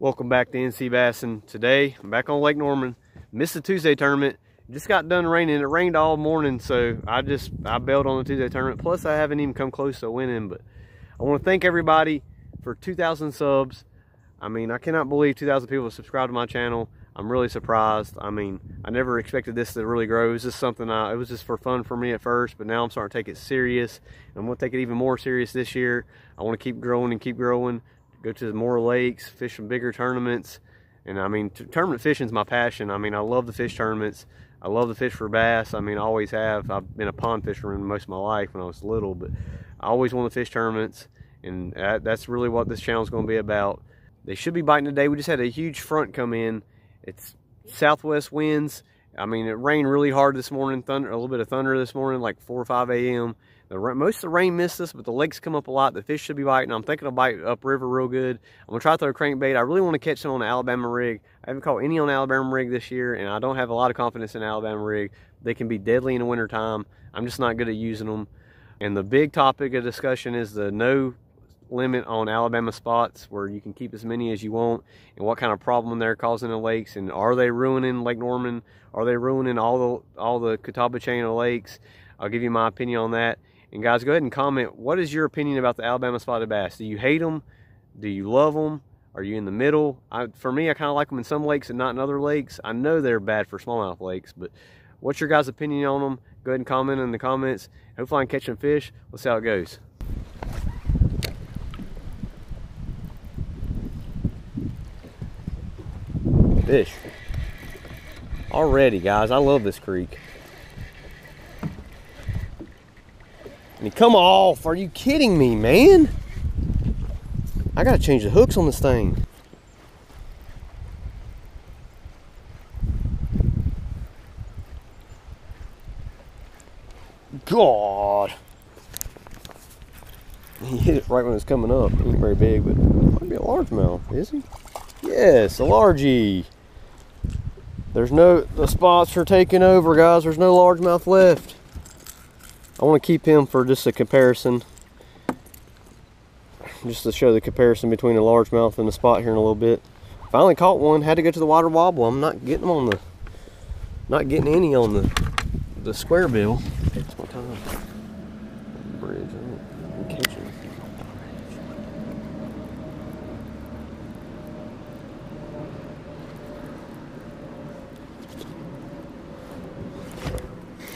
Welcome back to NC Bassing. Today I'm back on Lake Norman. Missed the Tuesday tournament. Just got done raining. It rained all morning, so I bailed on the Tuesday tournament. Plus I haven't even come close to winning. But I want to thank everybody for 2,000 subs. I mean, I cannot believe 2,000 people have subscribed to my channel. I'm really surprised. I mean, I never expected this to really grow. It was just something it was just for fun for me at first, but now I'm starting to take it serious. I'm going to take it even more serious this year. I want to keep growing and keep growing. Go to more lakes, fish some bigger tournaments. And I mean, tournament fishing is my passion. I mean, I love the fish tournaments. I love to fish for bass. I mean, I always have. I've been a pond fisherman most of my life when I was little, but I always want to fish tournaments. And that's really what this channel is going to be about. They should be biting today. We just had a huge front come in. It's southwest winds. I mean, it rained really hard this morning. A little bit of thunder this morning, like 4 or 5 a.m. Most of the rain missed us, but the lakes come up a lot. The fish should be biting. I'm thinking I'll bite upriver real good. I'm going to try to throw a crankbait. I really want to catch some on the Alabama rig. I haven't caught any on the Alabama rig this year, and I don't have a lot of confidence in the Alabama rig. They can be deadly in the wintertime. I'm just not good at using them. And the big topic of discussion is the no limit on Alabama spots, where you can keep as many as you want, and what kind of problem they're causing in lakes, and are they ruining Lake Norman? Are they ruining all the Catawba chain of lakes? I'll give you my opinion on that. And guys, go ahead and comment. What is your opinion about the Alabama spotted bass? Do you hate them? Do you love them? Are you in the middle? For me, I kind of like them in some lakes and not in other lakes. I know they're bad for smallmouth lakes, but what's your guys' opinion on them? Go ahead and comment in the comments. Hopefully I can catch some fish. Let's see how it goes. Fish. Already, guys. I love this creek. I mean, come off. Are you kidding me, man? I gotta change the hooks on this thing. God. He hit it right when it was coming up. He ain't very big, but might be a largemouth, is he? Yes, a largie. The spots are taking over, guys. There's no largemouth left. I want to keep him for just a comparison, just to show the comparison between a largemouth and the spot here in a little bit. Finally caught one. Had to go to the water wobble. I'm not getting them on any on the square bill. It's my time. Bridge. I'm catching.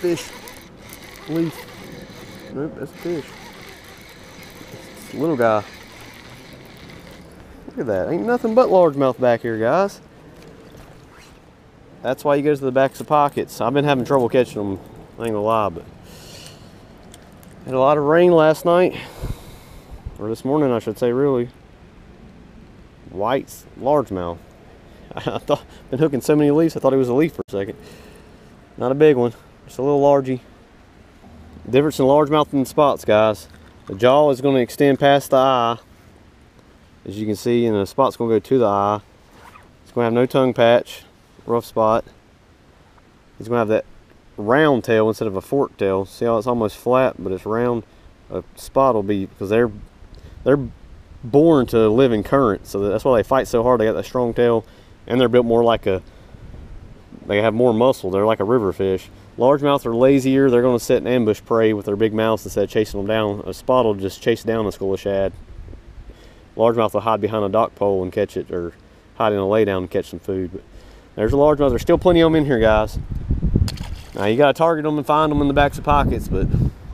Fish. Leaf. Nope, that's a fish. It's a little guy. Look at that. Ain't nothing but largemouth back here, guys. That's why you go to the backs of pockets. I've been having trouble catching them, I ain't gonna lie, but had a lot of rain last night, or this morning I should say, really. White largemouth. I thought, been hooking so many leaves, I thought it was a leaf for a second. Not a big one, just a little largie. Difference in largemouth and spots, guys. The jaw is going to extend past the eye, as you can see, and the spot's going to go to the eye. It's going to have no tongue patch, rough spot. It's going to have that round tail instead of a forked tail. See how it's almost flat, but it's round. A spot will be, because they're born to live in current, so that's why they fight so hard. They got that strong tail, and they're built more like they have more muscle. They're like a river fish. Largemouth are lazier. They're going to sit and ambush prey with their big mouths instead of chasing them down. A spot will just chase down a school of shad. Largemouth will hide behind a dock pole and catch it, or hide in a lay down and catch some food. But there's a largemouth. There's still plenty of them in here, guys. Now you got to target them and find them in the backs of pockets, but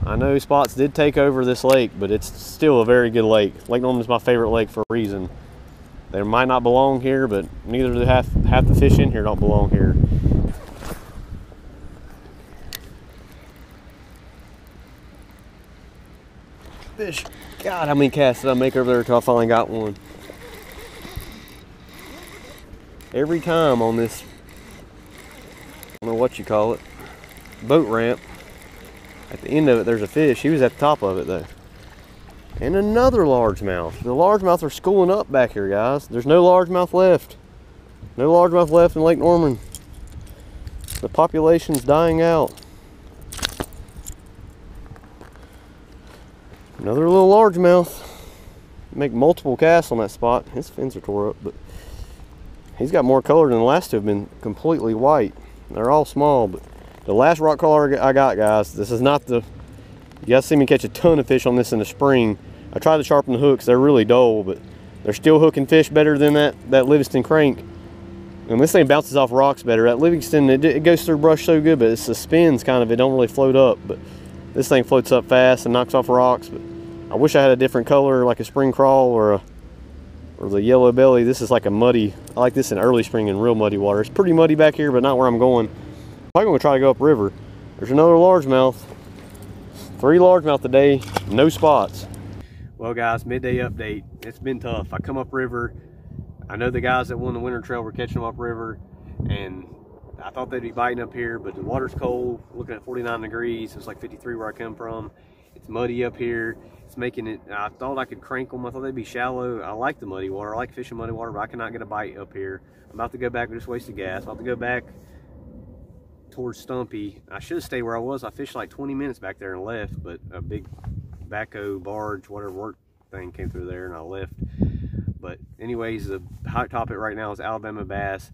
I know spots did take over this lake, but it's still a very good lake. Lake Norman is my favorite lake for a reason. They might not belong here, but neither do half the fish in here don't belong here. Fish. God, how many casts did I make over there until I finally got one? Every time on this, I don't know what you call it, boat ramp, at the end of it there's a fish. He was at the top of it though. And another largemouth. The largemouth are schooling up back here, guys. There's no largemouth left. No largemouth left in Lake Norman. The population's dying out. Another little largemouth. Make multiple casts on that spot. His fins are tore up, but he's got more color than the last two have been completely white. They're all small, but the last rock color I got, guys, this is not the, you guys see me catch a ton of fish on this in the spring. I tried to sharpen the hooks, they're really dull, but they're still hooking fish better than that Livingston crank. And this thing bounces off rocks better. That Livingston, it goes through brush so good, but it's the spins kind of, it don't really float up. But this thing floats up fast and knocks off rocks. But I wish I had a different color, like a spring crawl or the yellow belly. This is like a muddy, I like this in early spring in real muddy water. It's pretty muddy back here, but not where I'm going. I'm probably gonna try to go upriver. There's another largemouth. 3 largemouth today, no spots. Well guys, midday update. It's been tough. I come upriver. I know the guys that won the winter trail were catching them upriver, and I thought they'd be biting up here, but the water's cold. Looking at 49 degrees, it's like 53 where I come from. It's muddy up here. It's making it, I thought I could crank them. I thought they'd be shallow. I like the muddy water. I like fishing muddy water, but I cannot get a bite up here. I'm about to go back. I just wasted gas. I'm about to go back towards Stumpy. I should have stayed where I was. I fished like 20 minutes back there and left, but a big backhoe, barge, whatever work thing came through there and I left. But anyways, the hot topic right now is Alabama bass.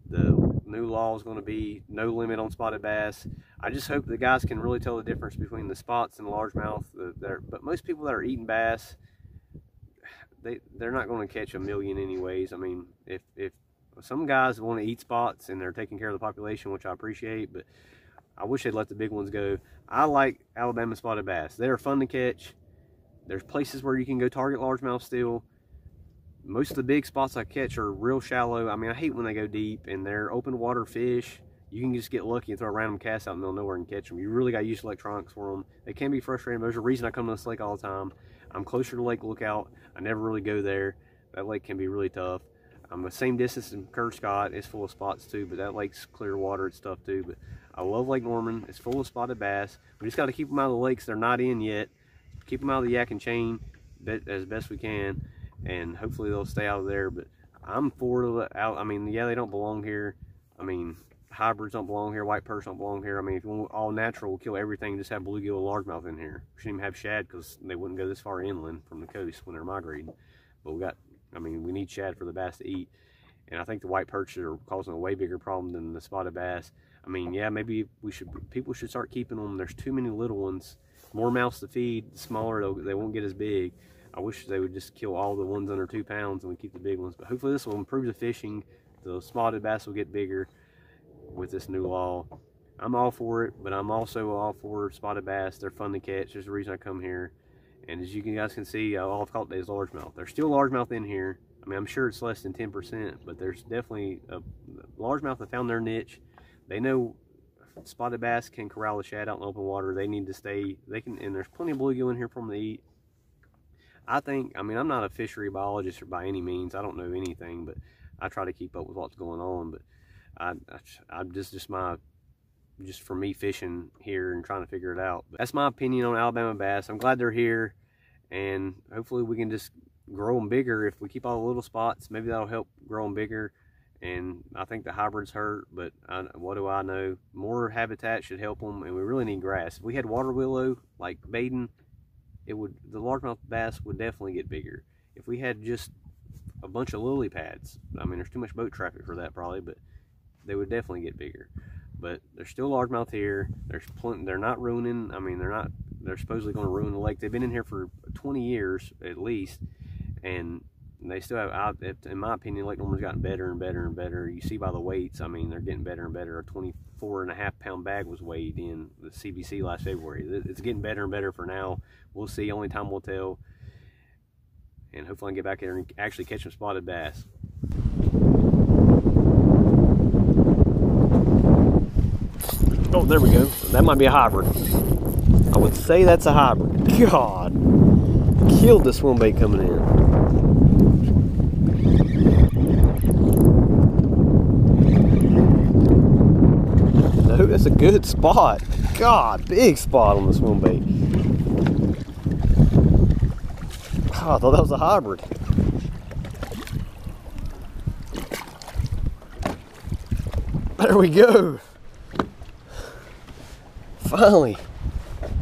The new law is going to be no limit on spotted bass. I just hope the guys can really tell the difference between the spots and the largemouth. But most people that are eating bass, they're not going to catch a million anyways. I mean, if some guys want to eat spots and they're taking care of the population, which I appreciate, but I wish they'd let the big ones go. I like Alabama spotted bass. They're fun to catch. There's places where you can go target largemouth still. Most of the big spots I catch are real shallow. I mean, I hate when they go deep and they're open water fish. You can just get lucky and throw a random cast out in the middle of nowhere and catch them. You really got to use electronics for them. They can be frustrating, but there's a reason I come to this lake all the time. I'm closer to Lake Lookout. I never really go there. That lake can be really tough. I'm the same distance as Kerr Scott. It's full of spots too, but that lake's clear water and stuff too. But I love Lake Norman. It's full of spotted bass. We just got to keep them out of the lakes they're not in yet. Keep them out of the yak and chain as best we can, and hopefully they'll stay out of there. But I'm for it out. I mean, yeah, they don't belong here. I mean, hybrids don't belong here. White perch don't belong here. I mean, if you want all natural, we'll kill everything. Just have bluegill and largemouth in here. We shouldn't even have shad because they wouldn't go this far inland from the coast when they're migrating. But we got, I mean, we need shad for the bass to eat. And I think the white perch are causing a way bigger problem than the spotted bass. I mean, yeah, maybe people should start keeping them. There's too many little ones. More mouths to feed, the smaller they won't get as big. I wish they would just kill all the ones under 2 pounds and we keep the big ones. But hopefully this will improve the fishing. The spotted bass will get bigger with this new law. I'm all for it, but I'm also all for spotted bass. They're fun to catch. There's a reason I come here. And as you guys can see, all I've caught today is largemouth. There's still largemouth in here. I mean, I'm sure it's less than 10%, but there's definitely a largemouth that found their niche. They know spotted bass can corral the shad out in open water. They need to stay, they can, and there's plenty of bluegill in here for them to eat. I think, I mean, I'm not a fishery biologist or by any means. I don't know anything, but I try to keep up with what's going on. But I'm just for me fishing here and trying to figure it out. But that's my opinion on Alabama bass. I'm glad they're here, and hopefully we can just grow them bigger. If we keep all the little spots, maybe that'll help grow them bigger. And I think the hybrids hurt, but what do I know? More habitat should help them, and we really need grass. If we had water willow like Baden, the largemouth bass would definitely get bigger. If we had just a bunch of lily pads, I mean, there's too much boat traffic for that probably, but they would definitely get bigger. But there's still largemouth here. There's plenty. They're not ruining. I mean, they're supposedly going to ruin the lake. They've been in here for 20 years at least, and they still have, in my opinion, Lake Norman's gotten better and better and better. You see by the weights, I mean, they're getting better and better. A 24.5-pound bag was weighed in the CBC last February. It's getting better and better for now. We'll see. Only time will tell. And hopefully I can get back there and actually catch some spotted bass. Oh, there we go. That might be a hybrid. I would say that's a hybrid. God. Killed the swim bait coming in. No, that's a good spot. God, big spot on the swim bait. Oh, I thought that was a hybrid. There we go. Finally,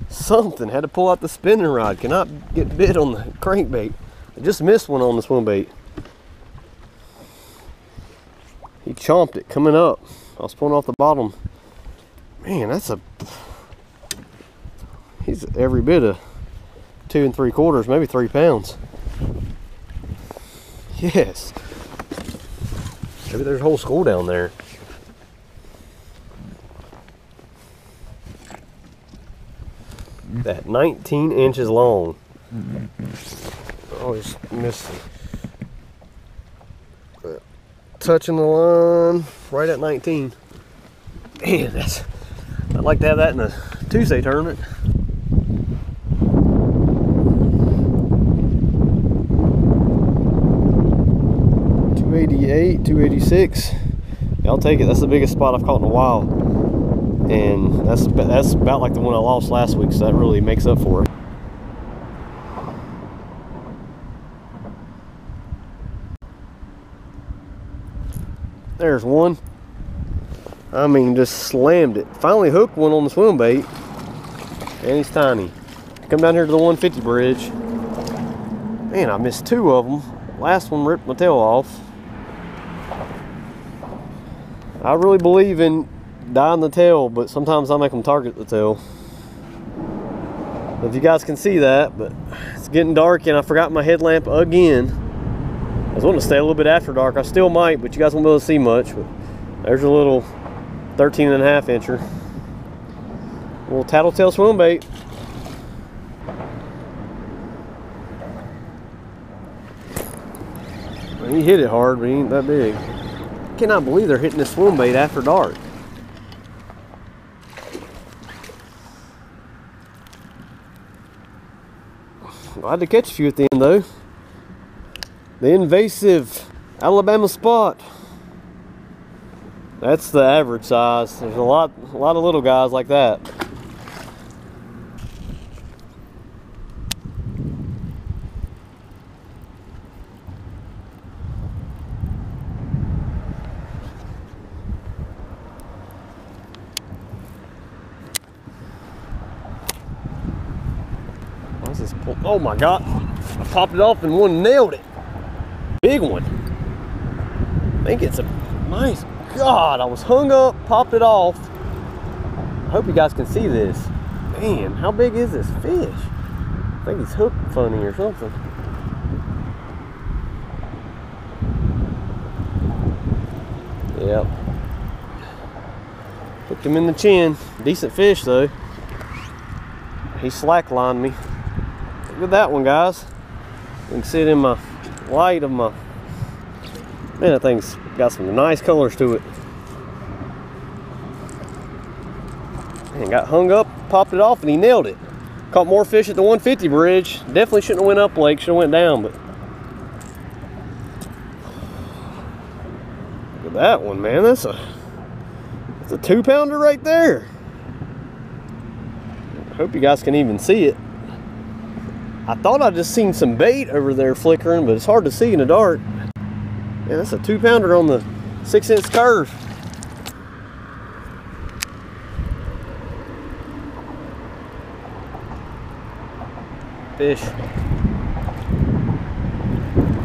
something. Had to pull out the spinning rod. Cannot get bit on the crankbait. I just missed one on the swim bait. He chomped it coming up. I was pulling off the bottom. Man, he's every bit of 2 3/4, maybe 3 pounds. Yes. Maybe there's a whole school down there. That 19 inches long. Always missing. Touching the line right at 19. Man, I'd like to have that in a Tuesday tournament. 288, 286. I'll take it. That's the biggest spot I've caught in a while, and that's about like the one I lost last week, so that really makes up for it. There's one. I mean, just slammed it. Finally hooked one on the swim bait, and he's tiny. Come down here to the 150 bridge. Man, I missed 2 of them. Last one ripped my tail off. I really believe in dyeing the tail, but sometimes I make them target the tail. If you guys can see that, but it's getting dark and I forgot my headlamp again. I was wanting to stay a little bit after dark. I still might, but you guys won't be able to see much. But there's a little 13.5 incher. Little tattletale swim bait. He hit it hard, but he ain't that big. I cannot believe they're hitting this swim bait after dark. I had to catch a few at the end though. The invasive Alabama spot. That's the average size. There's a lot of little guys like that. What's this pull? Oh my God! I popped it off and one nailed it. Big one. I think it's a nice. God, I was hung up, popped it off. I hope you guys can see this. Man, how big is this fish? I think he's hooked funny or something. Yep. Hooked him in the chin. Decent fish though. He slacklined me. Look at that one, guys. You can see it in my light of my. Man, that thing's got some nice colors to it. And got hung up, popped it off, and he nailed it. Caught more fish at the 150 bridge. Definitely shouldn't have went up lake, should have went down, but look at that one, man. That's a 2-pounder right there. I hope you guys can even see it. I thought I just seen some bait over there flickering, but it's hard to see in the dark. Yeah, that's a 2-pounder on the 6-inch curve. Fish.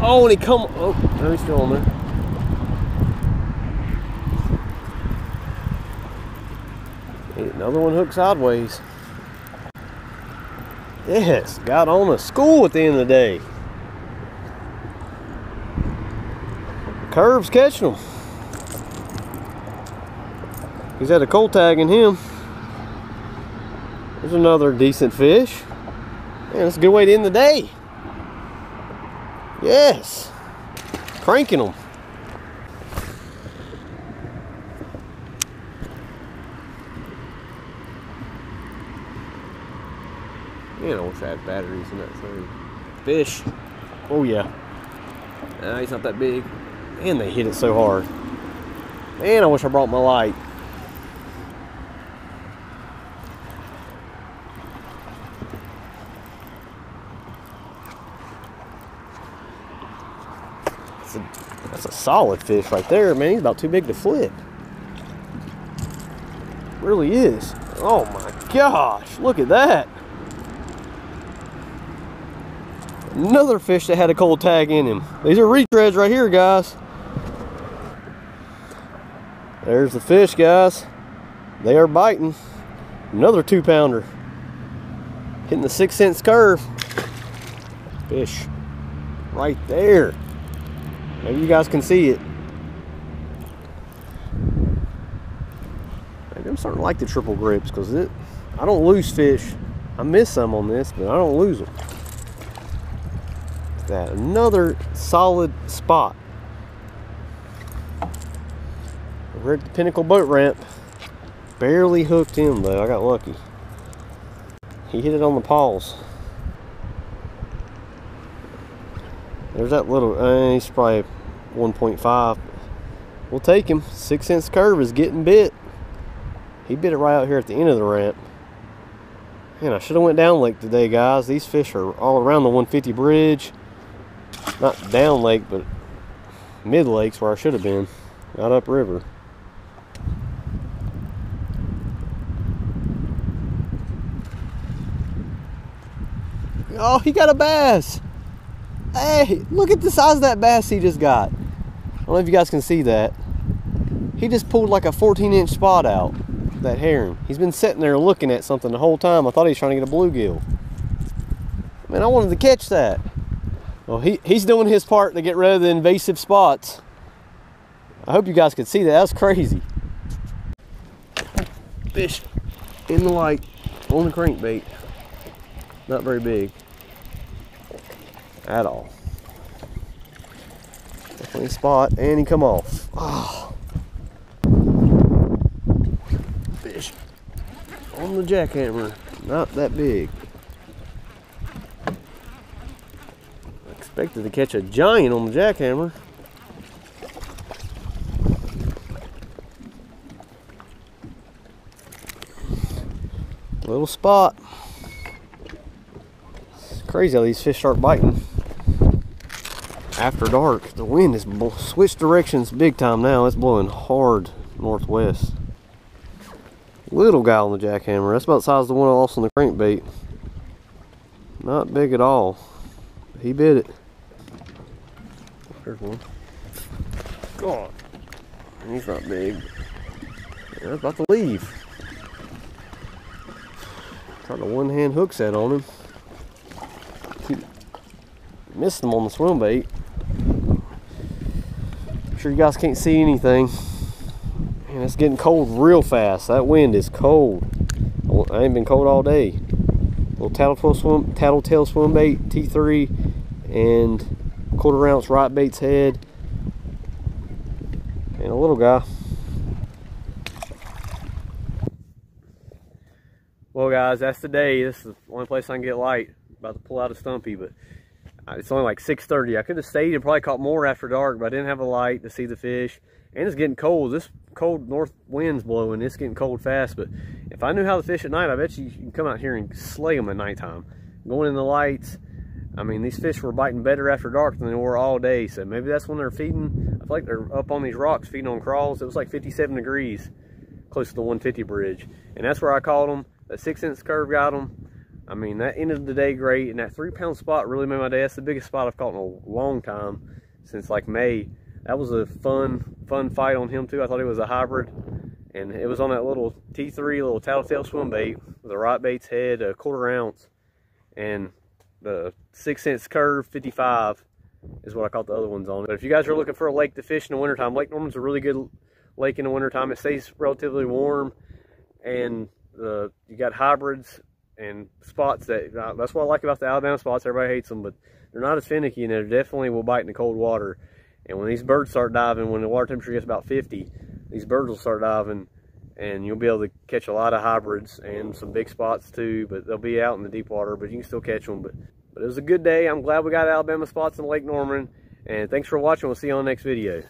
Oh, and he come. Oh, no, he's still on there. Another one hooked sideways. Yes, got on a school at the end of the day. Curve's catching them. He's had a cold tag in him. There's another decent fish. Man, that's a good way to end the day. Yes. Cranking them. Man, I wish I had batteries in that thing. Fish. Oh yeah. He's not that big. Man, they hit it so hard. Man, I wish I brought my light. That's a solid fish right there, man. He's about too big to flip. Really is. Oh my gosh, look at that. Another fish that had a cold tag in him. These are retreads right here, guys. There's the fish, guys. They are biting. Another 2-pounder. Hitting the 6 cents curve. Fish right there. Maybe you guys can see it. Maybe I'm starting to like the triple grips because I don't lose fish. I miss some on this, but I don't lose them. That another solid spot. We're at the Pinnacle boat ramp. Barely hooked him though. I got lucky. He hit it on the paws. There's that little, he's probably 1.5. We'll take him. 6 cents curve is getting bit. He bit it right out here at the end of the ramp. Man, I should have went down lake today, guys. These fish are all around the 150 bridge. Not down lake, but mid lakes where I should have been. Not up river. Oh, he got a bass. Hey, look at the size of that bass he just got. I don't know if you guys can see that. He just pulled like a 14-inch spot out, that herring. He's been sitting there looking at something the whole time. I thought he was trying to get a bluegill. Man, I wanted to catch that. Well, he's doing his part to get rid of the invasive spots. I hope you guys could see that. That was crazy. Fish in the light on the crankbait. Not very big at all. Definitely a spot, and he come off. Oh. Fish on the jackhammer, not that big. I expected to catch a giant on the jackhammer. Little spot. It's crazy how these fish start biting after dark. The wind has switched directions big time now. It's blowing hard northwest. Little guy on the jackhammer. That's about the size of the one I lost on the crankbait. Not big at all. He bit it. There's one. God. He's not big. Yeah, about to leave. Trying to one-hand hook set on him. Keep missing him on the swim bait. I'm sure you guys can't see anything. And it's getting cold real fast. That wind is cold. I ain't been cold all day. Little tattletale swim bait, T3, and 1/4 ounce right bait's head, and a little guy. Well, guys, that's the day. This is the only place I can get light. About to pull out a stumpy, but it's only like 6:30. I could have stayed and probably caught more after dark, but I didn't have a light to see the fish. And it's getting cold. This cold north wind's blowing. It's getting cold fast. But if I knew how to fish at night, I bet you can come out here and slay them at nighttime. Going in the lights, I mean, these fish were biting better after dark than they were all day. So maybe that's when they're feeding. I feel like they're up on these rocks feeding on crawls. It was like 57 degrees close to the 150 bridge. And that's where I caught them. That 6 cents curve got them. I mean, that ended the day great. And that 3-pound spot really made my day. That's the biggest spot I've caught in a long time, since like May. That was a fun fight on him too. I thought he was a hybrid. And it was on that little T3, little tattletale swim bait with a right bait's head, a 1/4 ounce. And the 6 cents curve 55 is what I caught the other ones on. But if you guys are looking for a lake to fish in the wintertime, Lake Norman's a really good lake in the wintertime. It stays relatively warm, and you got hybrids and spots that's what I like about the Alabama spots. Everybody hates them, but they're not as finicky, and they definitely will bite in the cold water. And when these birds start diving, when the water temperature gets about 50, these birds will start diving, and you'll be able to catch a lot of hybrids and some big spots too. But they'll be out in the deep water, but you can still catch them. But it was a good day. I'm glad we got Alabama spots in Lake Norman. And thanks for watching. We'll see you on the next video.